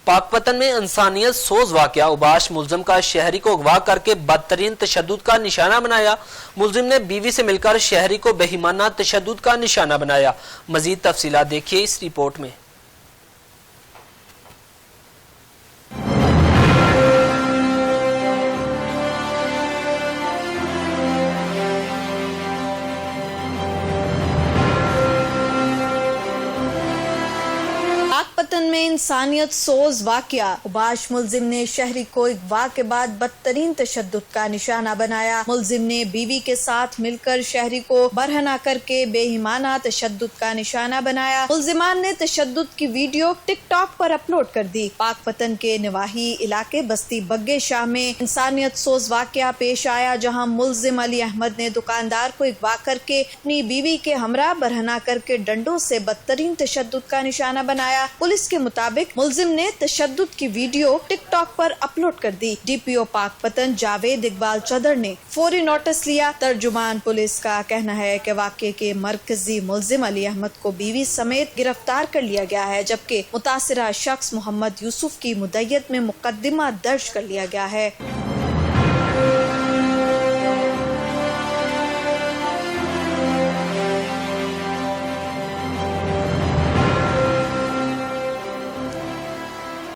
पाकपतन में इंसानियत सोज वाकया। उबाश मुल्जिम का शहरी को अगवा करके बदतरीन तशद्दुद का निशाना बनाया। मुल्जिम ने बीवी से मिलकर शहरी को बेईमाना तशद्दुद का निशाना बनाया। मजीद तफसीलात देखिए इस रिपोर्ट में। पाकपतन में इंसानियत सोज वाकया। उबाश मुल्जिम ने शहरी को अगवा के बाद बदतरीन तशद्दुद का निशाना बनाया। मुल्जिम ने बीवी के साथ मिलकर शहरी को बरहना करके बेईमाना तशद्दुद का निशाना बनाया। मुल्जिमान ने तशद्दुद की वीडियो टिकटॉक पर अपलोड कर दी। पाकपतन के नवाही इलाके बस्ती बग्गे शाह में इंसानियत सोज वाकया पेश आया, जहां मुल्जिम अली अहमद ने दुकानदार को अगवा करके अपनी बीवी के हमरा बरहना करके डंडों से बदतरीन तशद्दुद का निशाना बनाया। पुलिस के मुताबिक मुल्जिम ने तशद्दुद की वीडियो टिकटॉक पर अपलोड कर दी। डीपीओ पाकपतन जावेद इकबाल चदर ने फौरी नोटिस लिया। तर्जुमान पुलिस का कहना है कि वाक़े के मरकजी मुल्जिम अली अहमद को बीवी समेत गिरफ्तार कर लिया गया है, जबकि मुतासिरा शख्स मोहम्मद यूसुफ की मुद्दत में मुकदमा दर्ज कर लिया गया है।